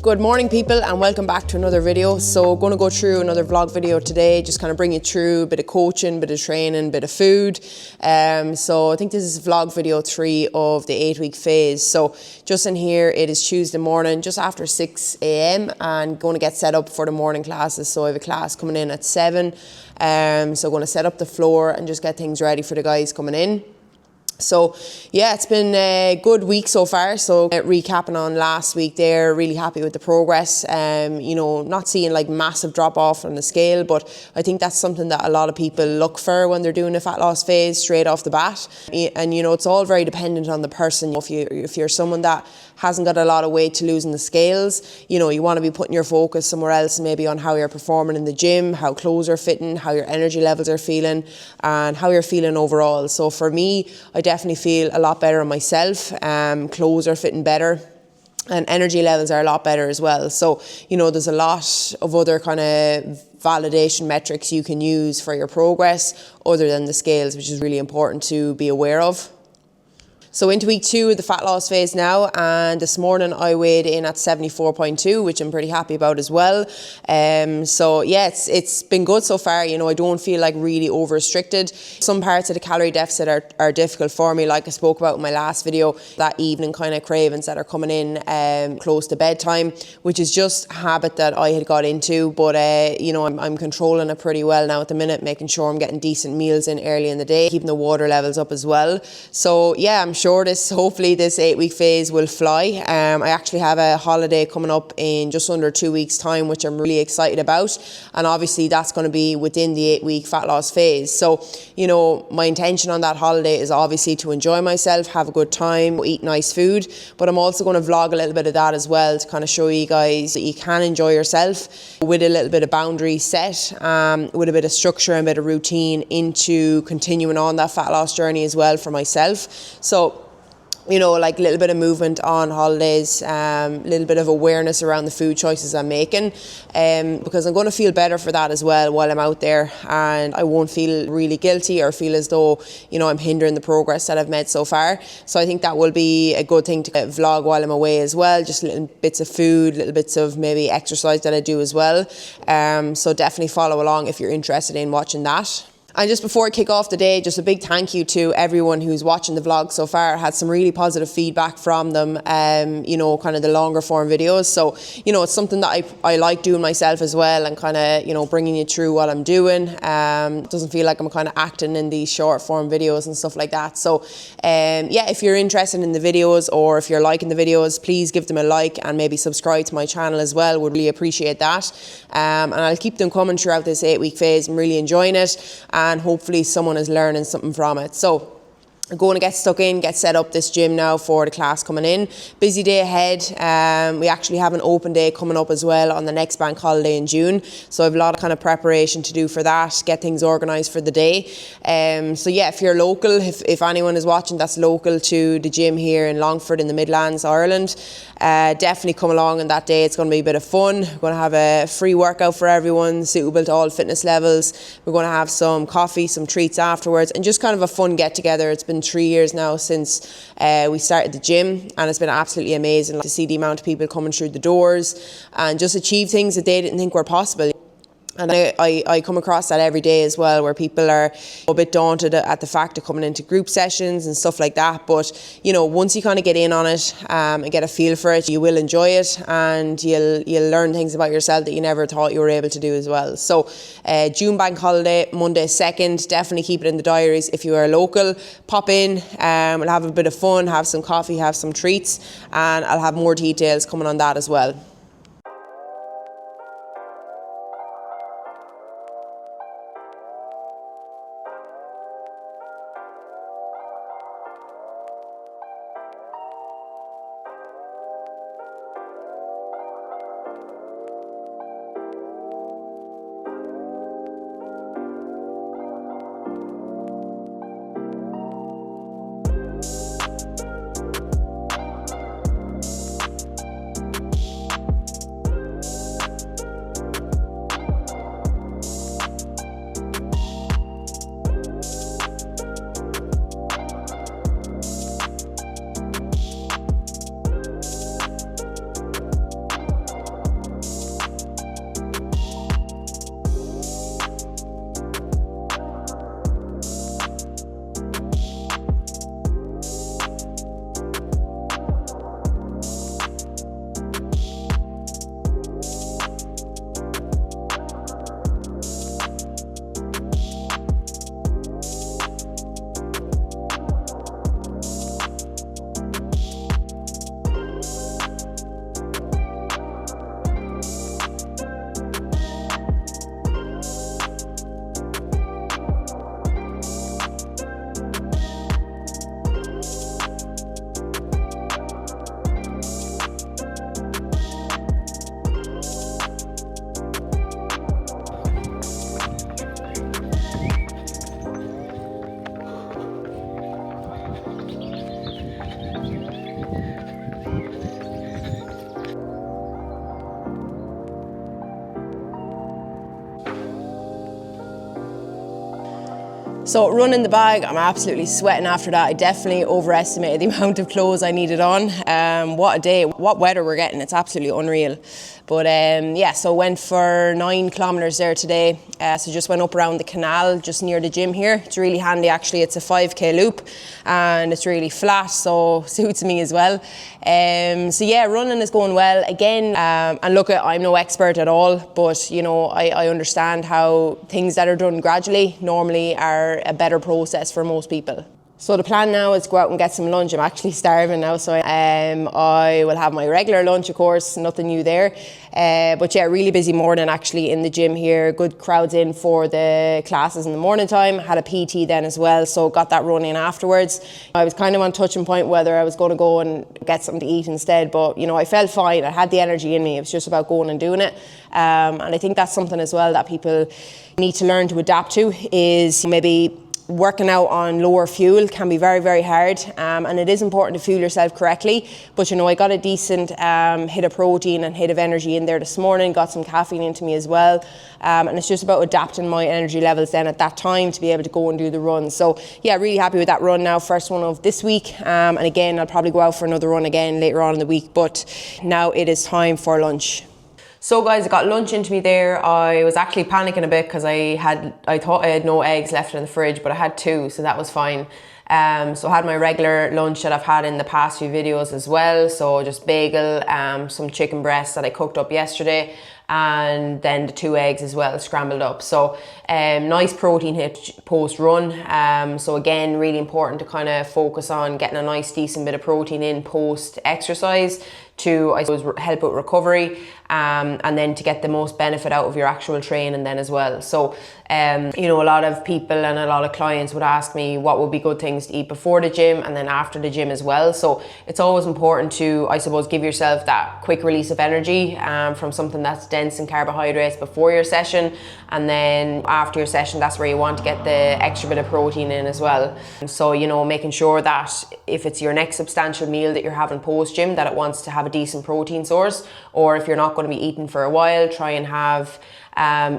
Good morning people, and welcome back to another video. So going to go through another vlog video today, just kind of bring you through a bit of coaching, bit of training, bit of food. So I think this is vlog video 3 of the 8-week phase. So just in here, it is Tuesday morning, just after 6 a.m. and going to get set up for the morning classes. So I have a class coming in at 7. So going to set up the floor and just get things ready for the guys coming in. So yeah, it's been a good week so far. So recapping on last week there, really happy with the progress. You know, not seeing like massive drop off on the scale, but I think that's something that a lot of people look for when they're doing a fat loss phase straight off the bat. And you know, it's all very dependent on the person. If you're someone that hasn't got a lot of weight to lose in the scales, you know, you want to be putting your focus somewhere else, maybe on how you're performing in the gym, how clothes are fitting, how your energy levels are feeling, and how you're feeling overall. So for me, I definitely feel a lot better on myself. Clothes are fitting better, and energy levels are a lot better as well. So, you know, there's a lot of other kind of validation metrics you can use for your progress other than the scales, which is really important to be aware of. So into week 2 of the fat loss phase now, and this morning I weighed in at 74.2, which I'm pretty happy about as well. So yeah, it's been good so far. You know, I don't feel like really over restricted. Some parts of the calorie deficit are difficult for me, like I spoke about in my last video, that evening kind of cravings that are coming in close to bedtime, which is just a habit that I had got into. But you know, I'm controlling it pretty well now at the minute, making sure I'm getting decent meals in early in the day, keeping the water levels up as well. So yeah, I'm sure hopefully this 8-week phase will fly. I actually have a holiday coming up in just under 2 weeks time, which I'm really excited about, and obviously that's going to be within the 8-week fat loss phase. So you know, my intention on that holiday is obviously to enjoy myself, have a good time, eat nice food, but I'm also going to vlog a little bit of that as well, to kind of show you guys that you can enjoy yourself with a little bit of boundary set, with a bit of structure and a bit of routine into continuing on that fat loss journey as well for myself. So you know, like a little bit of movement on holidays, a little bit of awareness around the food choices I'm making, because I'm going to feel better for that as well while I'm out there, and I won't feel really guilty or feel as though, you know, I'm hindering the progress that I've made so far. So I think that will be a good thing to vlog while I'm away as well, just little bits of food, little bits of maybe exercise that I do as well. So definitely follow along if you're interested in watching that. And just before I kick off the day, just a big thank you to everyone who's watching the vlog so far. I had some really positive feedback from them, you know, kind of the longer form videos. So, you know, it's something that I like doing myself as well, and kind of, you know, bringing you through what I'm doing. It doesn't feel like I'm kind of acting in these short form videos and stuff like that. So, yeah, if you're interested in the videos, or if you're liking the videos, please give them a like and maybe subscribe to my channel as well. Would really appreciate that. And I'll keep them coming throughout this 8-week phase. I'm really enjoying it, and hopefully someone is learning something from it. So I'm going to get stuck in, get set up this gym now for the class coming in. Busy day ahead. We actually have an open day coming up as well on the next bank holiday in June. So I have a lot of kind of preparation to do for that, get things organised for the day. So yeah, if you're local, if anyone is watching that's local to the gym here in Longford in the Midlands, Ireland, definitely come along on that day. It's going to be a bit of fun. We're going to have a free workout for everyone, suitable to all fitness levels. We're going to have some coffee, some treats afterwards, and just kind of a fun get together. It's been 3 years now since we started the gym, and it's been absolutely amazing to see the amount of people coming through the doors and just achieve things that they didn't think were possible. And I come across that every day as well, where people are a bit daunted at the fact of coming into group sessions and stuff like that. But, you know, once you kind of get in on it and get a feel for it, you will enjoy it, and you'll learn things about yourself that you never thought you were able to do as well. So June bank holiday, Monday 2nd, definitely keep it in the diaries. If you are local, pop in, we'll have a bit of fun, have some coffee, have some treats, and I'll have more details coming on that as well. So running the bag, I'm absolutely sweating after that. I definitely overestimated the amount of clothes I needed on. What a day, what weather we're getting, it's absolutely unreal. But yeah, so went for 9 kilometers there today. So just went up around the canal just near the gym here. It's really handy actually, it's a 5k loop and it's really flat, so suits me as well. So yeah, running is going well again. And look, I'm no expert at all, but you know, I understand how things that are done gradually normally are a better process for most people. So the plan now is to go out and get some lunch. I'm actually starving now, so I will have my regular lunch, of course, nothing new there. But yeah, really busy morning actually in the gym here. Good crowds in for the classes in the morning time. Had a PT then as well, so got that run in afterwards. I was kind of on touching point whether I was going to go and get something to eat instead, but you know, I felt fine. I had the energy in me. It was just about going and doing it. And I think that's something as well that people need to learn to adapt to, is maybe working out on lower fuel can be very, very hard, and it is important to fuel yourself correctly. But you know, I got a decent hit of protein and hit of energy in there this morning, got some caffeine into me as well, and it's just about adapting my energy levels then at that time to be able to go and do the run. So yeah, really happy with that run now, first one of this week, and again I'll probably go out for another run again later on in the week, but now it is time for lunch. So guys, I got lunch into me there. I was actually panicking a bit because I thought I had no eggs left in the fridge, but I had 2, so that was fine. So I had my regular lunch that I've had in the past few videos as well. So just bagel, some chicken breasts that I cooked up yesterday, and then the 2 eggs as well, scrambled up. So nice protein hit post run. So again, really important to kind of focus on getting a nice decent bit of protein in post exercise to, I suppose, help with recovery, and then to get the most benefit out of your actual training then as well. So you know, a lot of people and a lot of clients would ask me what would be good things to eat before the gym and then after the gym as well. So it's always important to, I suppose, give yourself that quick release of energy from something that's dense in carbohydrates before your session, and then after your session, that's where you want to get the extra bit of protein in as well. So you know, making sure that if it's your next substantial meal that you're having post gym, that it wants to have a decent protein source, or if you're not going to be eating for a while, try and have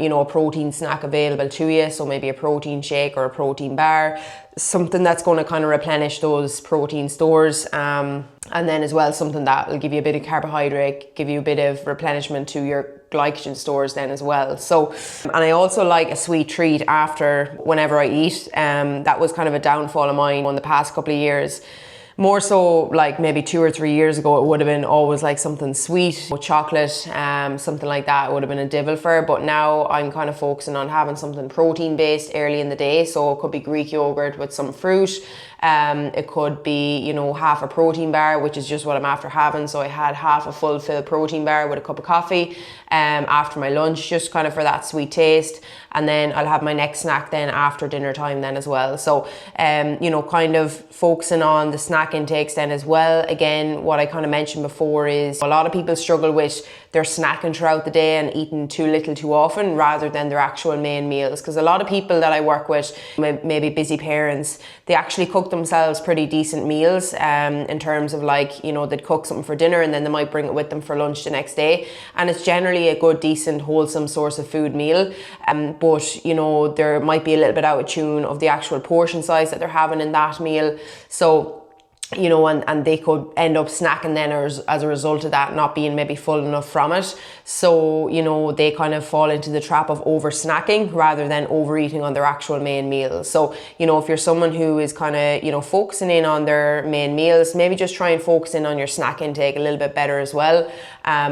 you know, a protein snack available to you. So maybe a protein shake or a protein bar, something that's going to kind of replenish those protein stores, and then as well something that will give you a bit of carbohydrate, give you a bit of replenishment to your glycogen stores then as well. So, and I also like a sweet treat after whenever I eat. That was kind of a downfall of mine in the past couple of years. More so like maybe 2 or 3 years ago, it would have been always like something sweet with chocolate, something like that. It would have been a divil for. But now I'm kind of focusing on having something protein based early in the day. So it could be Greek yogurt with some fruit. It could be, you know, half a protein bar, which is just what I'm after having. So I had half a full protein bar with a cup of coffee after my lunch, just kind of for that sweet taste. And then I'll have my next snack then after dinner time then as well. So, you know, kind of focusing on the snack intakes then as well. Again, what I kind of mentioned before is a lot of people struggle with their snacking throughout the day and eating too little too often rather than their actual main meals. Because a lot of people that I work with, maybe busy parents, they actually cook themselves pretty decent meals in terms of like, you know, they'd cook something for dinner and then they might bring it with them for lunch the next day. And it's generally a good, decent, wholesome source of food meal. But, you know, there might be a little bit out of tune of the actual portion size that they're having in that meal. So, you know, and they could end up snacking then as a result of that, not being maybe full enough from it. So, you know, they kind of fall into the trap of over snacking rather than overeating on their actual main meals. So, you know, if you're someone who is kind of, you know, focusing in on their main meals, maybe just try and focus in on your snack intake a little bit better as well,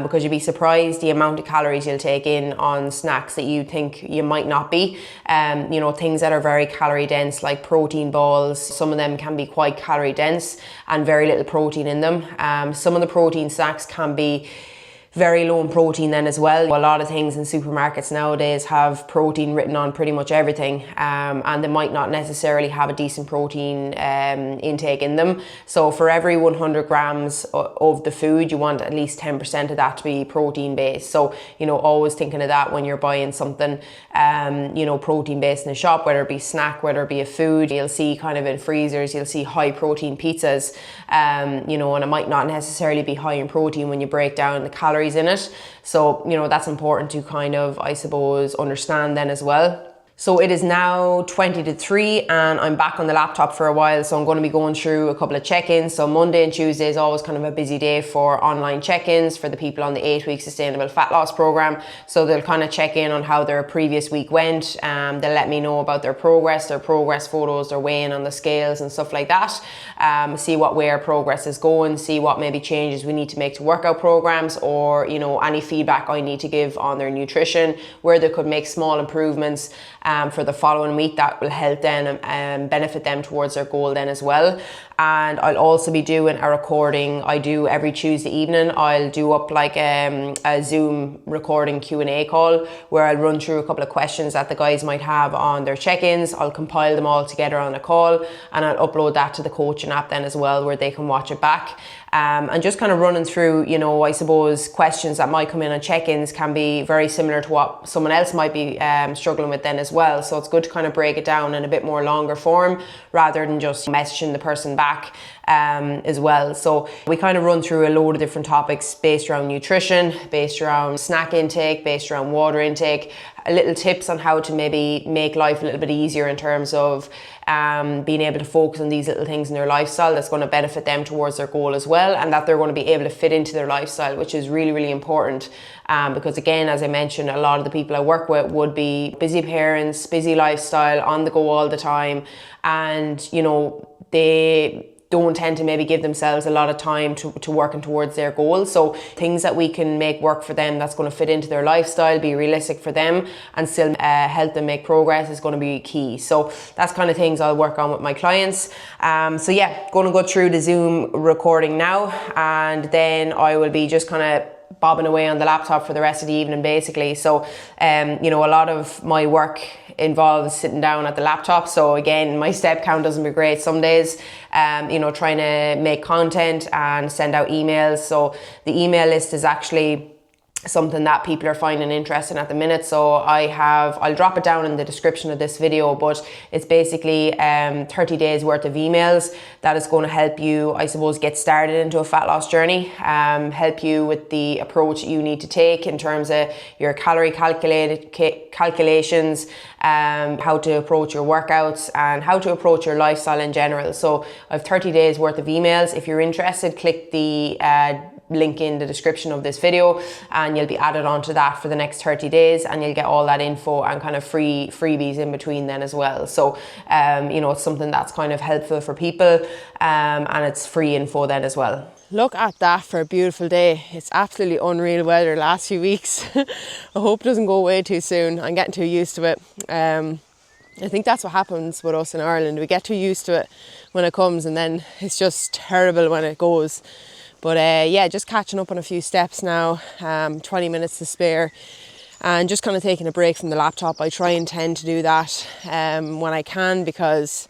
because you'd be surprised the amount of calories you'll take in on snacks that you think you might not be. You know, things that are very calorie dense, like protein balls, some of them can be quite calorie dense and very little protein in them. Some of the protein snacks can be very low in protein then as well. A lot of things in supermarkets nowadays have protein written on pretty much everything, and they might not necessarily have a decent protein intake in them. So for every 100 grams of the food, you want at least 10% of that to be protein based. So, you know, always thinking of that when you're buying something, you know, protein based in the shop, whether it be snack, whether it be a food. You'll see kind of in freezers, you'll see high protein pizzas, you know, and it might not necessarily be high in protein when you break down the calories in it. So, you know, that's important to kind of, I suppose, understand then as well. So it is now 20 to 3 and I'm back on the laptop for a while, so I'm going to be going through a couple of check-ins. So Monday and Tuesday is always kind of a busy day for online check-ins for the people on the 8-week sustainable fat loss program. So they'll kind of check in on how their previous week went. They'll let me know about their progress photos, their weighing on the scales and stuff like that. See where progress is going, see what maybe changes we need to make to workout programs, or any feedback I need to give on their nutrition, where they could make small improvements for the following week that will help them and benefit them towards their goal then as well. And I'll also be doing a recording I do every Tuesday evening. I'll do up like a Zoom recording Q&A call where I'll run through a couple of questions that the guys might have on their check-ins. I'll compile them all together on a call and I'll upload that to the coaching app then as well, where they can watch it back. And just kind of running through, I suppose questions that might come in on check-ins can be very similar to what someone else might be struggling with then as well. So it's good to kind of break it down in a bit more longer form rather than just messaging the person back as well. So we kind of run through a load of different topics based around nutrition, based around snack intake, based around water intake, little tips on how to maybe make life a little bit easier in terms of being able to focus on these little things in their lifestyle that's going to benefit them towards their goal as well, and that they're going to be able to fit into their lifestyle, which is really, really important. Because again, as I mentioned, a lot of the people I work with would be busy parents, busy lifestyle, on the go all the time, and they don't tend to maybe give themselves a lot of time to working towards their goals. So things that we can make work for them that's going to fit into their lifestyle, be realistic for them, and still help them make progress is going to be key. So that's kind of things I'll work on with my clients. So yeah, going to go through the Zoom recording now, and then I will be just kind of bobbing away on the laptop for the rest of the evening basically. So a lot of my work involves sitting down at the laptop. So again, my step count doesn't be great some days, trying to make content and send out emails. So the email list is actually something that people are finding interesting at the minute. So I'll drop it down in the description of this video, but it's basically 30 days worth of emails that is going to help you, I suppose, get started into a fat loss journey, help you with the approach you need to take in terms of your calorie calculations, how to approach your workouts, and how to approach your lifestyle in general. So I have 30 days worth of emails. If you're interested, click the link in the description of this video and you'll be added onto that for the next 30 days, and you'll get all that info and kind of freebies in between then as well. So it's something that's kind of helpful for people, and it's free info then as well. Look at that for a beautiful day. It's absolutely unreal weather the last few weeks. I hope it doesn't go away too soon. I'm getting too used to it. I think that's what happens with us in Ireland. We get too used to it when it comes, and then it's just terrible when it goes. But just catching up on a few steps now, 20 minutes to spare, and just kind of taking a break from the laptop. I try and tend to do that when I can, because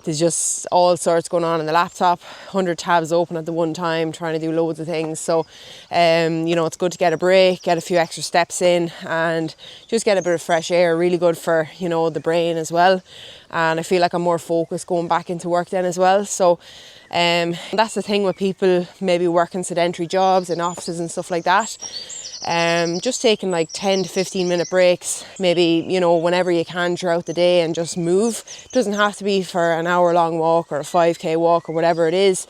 there's just all sorts going on in the laptop, 100 tabs open at the one time, trying to do loads of things. So, it's good to get a break, get a few extra steps in, and just get a bit of fresh air. Really good for, the brain as well. And I feel like I'm more focused going back into work then as well. So, that's the thing with people maybe working sedentary jobs in offices and stuff like that. Just taking like 10 to 15 minute breaks, maybe, whenever you can throughout the day, and just move. It doesn't have to be for an hour long walk or a 5k walk or whatever it is.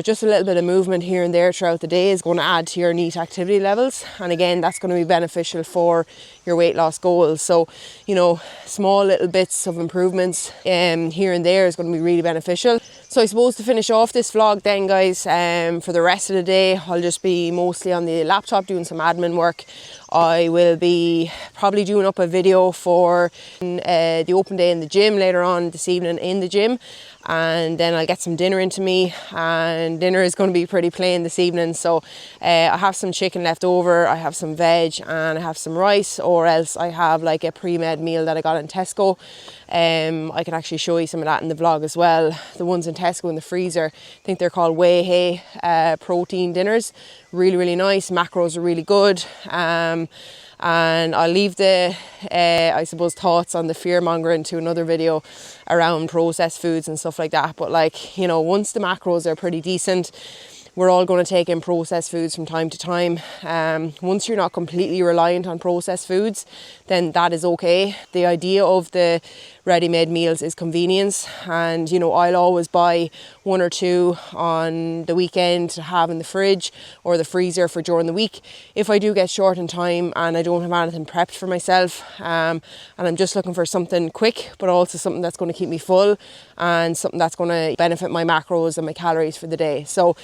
Just a little bit of movement here and there throughout the day is going to add to your NEAT activity levels. And again, that's going to be beneficial for your weight loss goals. So, small little bits of improvements here and there is going to be really beneficial. So I suppose to finish off this vlog then, guys, for the rest of the day, I'll just be mostly on the laptop doing some admin work. I will be probably doing up a video for the open day in the gym later on this evening in the gym, and then I'll get some dinner into me, and dinner is going to be pretty plain this evening. So I have some chicken left over, I have some veg, and I have some rice, or else I have like a pre-made meal that I got in Tesco. I can actually show you some of that in the vlog as well. The ones in Tesco in the freezer, I think they're called Whey Hay protein dinners. Really, really nice. Macros are really good. And I'll leave the, I suppose, thoughts on the fear mongering to another video around processed foods and stuff like that. But once the macros are pretty decent, we're all going to take in processed foods from time to time. Once you're not completely reliant on processed foods, then that is okay. The idea of the ready-made meals is convenience, and you know, I'll always buy 1 or 2 on the weekend to have in the fridge or the freezer for during the week if I do get short in time and I don't have anything prepped for myself, and I'm just looking for something quick but also something that's going to keep me full and something that's going to benefit my macros and my calories for the day. So,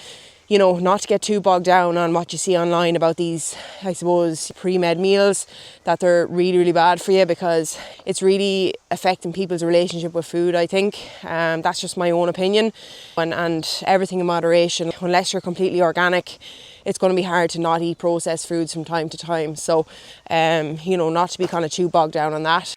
you know, not to get too bogged down on what you see online about these, I suppose, pre-made meals, that they're really, really bad for you, because it's really affecting people's relationship with food, I think. That's just my own opinion. And everything in moderation. Unless you're completely organic, it's going to be hard to not eat processed foods from time to time. So, you know, not to be kind of too bogged down on that.